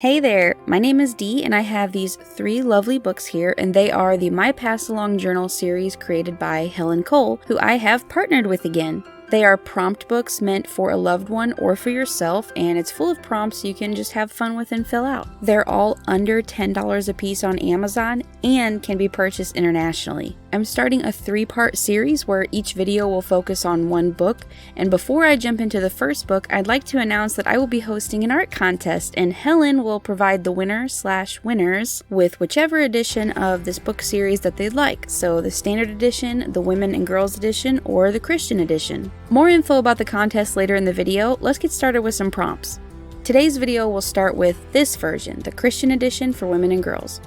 Hey there, my name is Dee and I have these 3 lovely books here, and they are the My Pass Along Journal series created by Helen Cole, who I have partnered with again. They are prompt books meant for a loved one or for yourself, and it's full of prompts you can just have fun with and fill out. They're all under $10 a piece on Amazon and can be purchased internationally. I'm starting a 3-part series where each video will focus on one book, and before I jump into the first book, I'd like to announce that I will be hosting an art contest, and Helen will provide the winner/winners with whichever edition of this book series that they'd like, so the standard edition, the women and girls edition, or the Christian edition. More info about the contest later in the video. Let's get started with some prompts. Today's video will start with this version, the Christian edition for women and girls.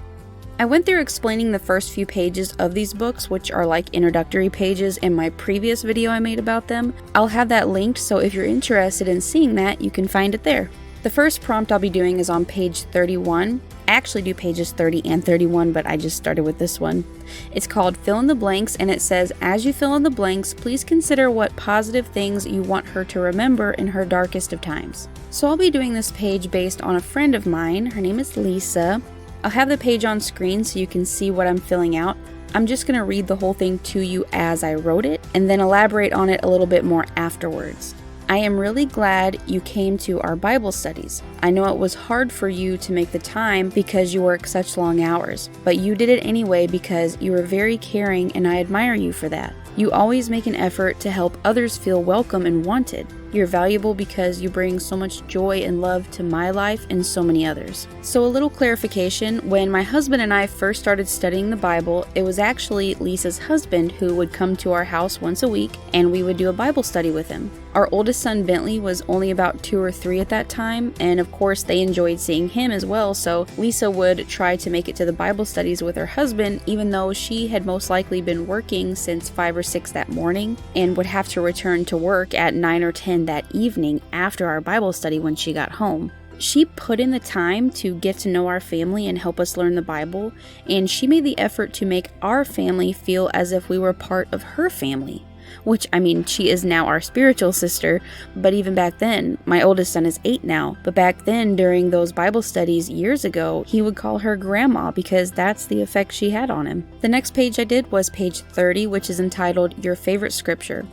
I went through explaining the first few pages of these books, which are like introductory pages, in my previous video I made about them. I'll have that linked, so if you're interested in seeing that, you can find it there. The first prompt I'll be doing is on page 31. I actually do pages 30 and 31, but I just started with this one. It's called Fill in the Blanks, and it says, as you fill in the blanks, please consider what positive things you want her to remember in her darkest of times. So I'll be doing this page based on a friend of mine. Her name is Lisa. I'll have the page on screen so you can see what I'm filling out. I'm just going to read the whole thing to you as I wrote it, and then elaborate on it a little bit more afterwards. I am really glad you came to our Bible studies. I know it was hard for you to make the time because you work such long hours, but you did it anyway because you are very caring and I admire you for that. You always make an effort to help others feel welcome and wanted. You're valuable because you bring so much joy and love to my life and so many others. So a little clarification, when my husband and I first started studying the Bible, it was actually Lisa's husband who would come to our house once a week and we would do a Bible study with him. Our oldest son Bentley was only about 2 or 3 at that time, and of course they enjoyed seeing him as well, so Lisa would try to make it to the Bible studies with her husband, even though she had most likely been working since 5 or 6 that morning and would have to return to work at 9 or 10 that evening after our Bible study when she got home. She put in the time to get to know our family and help us learn the Bible, and she made the effort to make our family feel as if we were part of her family. Which, I mean, she is now our spiritual sister, but even back then, my oldest son is 8 now, but back then, during those Bible studies years ago, he would call her grandma because that's the effect she had on him. The next page I did was page 30, which is entitled Your Favorite Scripture.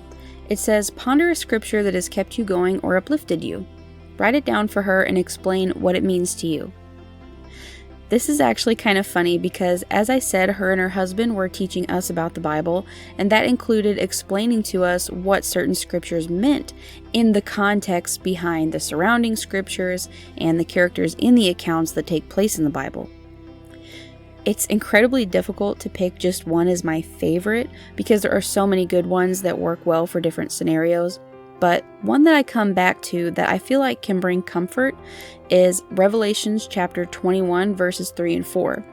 It says, ponder a scripture that has kept you going or uplifted you. Write it down for her and explain what it means to you. This is actually kind of funny because, as I said, her and her husband were teaching us about the Bible, and that included explaining to us what certain scriptures meant in the context behind the surrounding scriptures and the characters in the accounts that take place in the Bible. It's incredibly difficult to pick just one as my favorite because there are so many good ones that work well for different scenarios. But one that I come back to that I feel like can bring comfort is Revelations chapter 21 verses 3 and 4.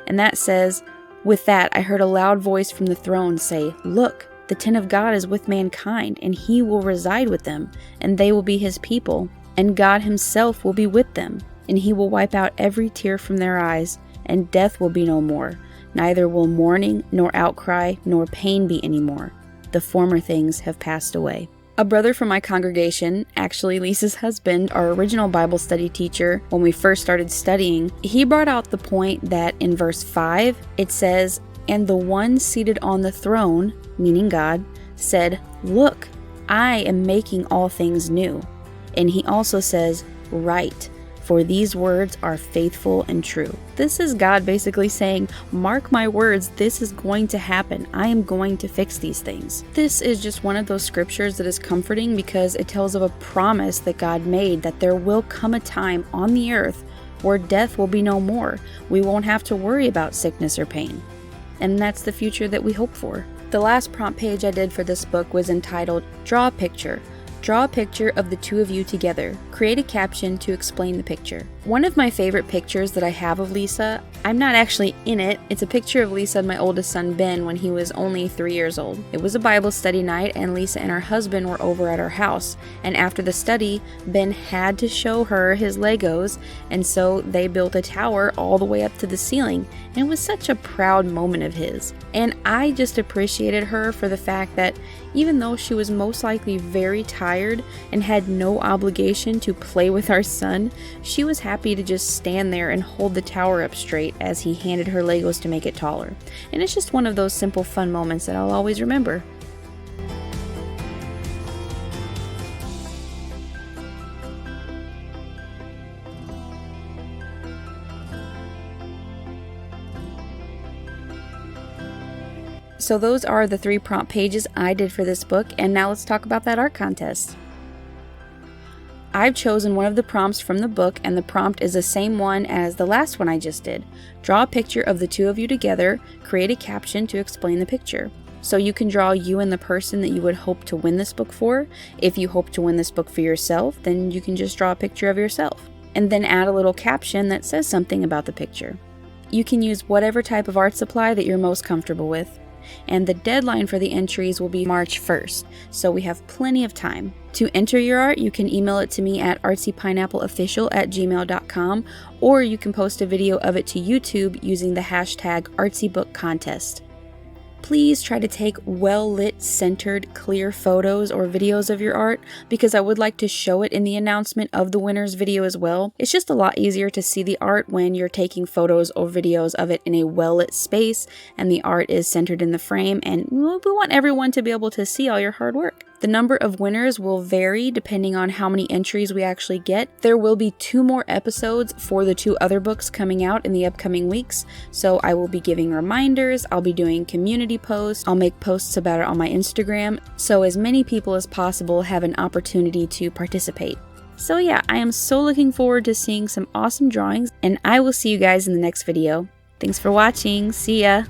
And that says, with that I heard a loud voice from the throne say, look, the tent of God is with mankind, and he will reside with them, and they will be his people, and God himself will be with them, and he will wipe out every tear from their eyes, and death will be no more. Neither will mourning, nor outcry, nor pain be any more. The former things have passed away. A brother from my congregation, actually Lisa's husband, our original Bible study teacher, when we first started studying, he brought out the point that in verse 5, it says, and the one seated on the throne, meaning God, said, look, I am making all things new. And he also says, write, for these words are faithful and true. This is God basically saying, mark my words, this is going to happen. I am going to fix these things. This is just one of those scriptures that is comforting because it tells of a promise that God made that there will come a time on the earth where death will be no more. We won't have to worry about sickness or pain. And that's the future that we hope for. The last prompt page I did for this book was entitled, Draw a Picture. Draw a picture of the two of you together. Create a caption to explain the picture. One of my favorite pictures that I have of Lisa, I'm not actually in it. It's a picture of Lisa and my oldest son Ben when he was only 3 years old. It was a Bible study night and Lisa and her husband were over at our house. And after the study, Ben had to show her his Legos, and so they built a tower all the way up to the ceiling. And it was such a proud moment of his. And I just appreciated her for the fact that Even though she was most likely very tired and had no obligation to play with our son, she was happy to just stand there and hold the tower up straight as he handed her Legos to make it taller. And it's just one of those simple fun moments that I'll always remember. So those are the 3 prompt pages I did for this book, and now let's talk about that art contest. I've chosen one of the prompts from the book, and the prompt is the same one as the last one I just did. Draw a picture of the 2 of you together, create a caption to explain the picture. So you can draw you and the person that you would hope to win this book for. If you hope to win this book for yourself, then you can just draw a picture of yourself, and then add a little caption that says something about the picture. You can use whatever type of art supply that you're most comfortable with. And the deadline for the entries will be March 1st, so we have plenty of time. To enter your art, you can email it to me at artsypineappleofficial@gmail.com, or you can post a video of it to YouTube using the hashtag #ArtsyBookContest. Please try to take well-lit, centered, clear photos or videos of your art, because I would like to show it in the announcement of the winner's video as well. It's just a lot easier to see the art when you're taking photos or videos of it in a well-lit space and the art is centered in the frame, and we want everyone to be able to see all your hard work. The number of winners will vary depending on how many entries we actually get. There will be 2 more episodes for the 2 other books coming out in the upcoming weeks, so I will be giving reminders, I'll be doing community posts, I'll make posts about it on my Instagram, so as many people as possible have an opportunity to participate. So yeah, I am so looking forward to seeing some awesome drawings, and I will see you guys in the next video. Thanks for watching, see ya!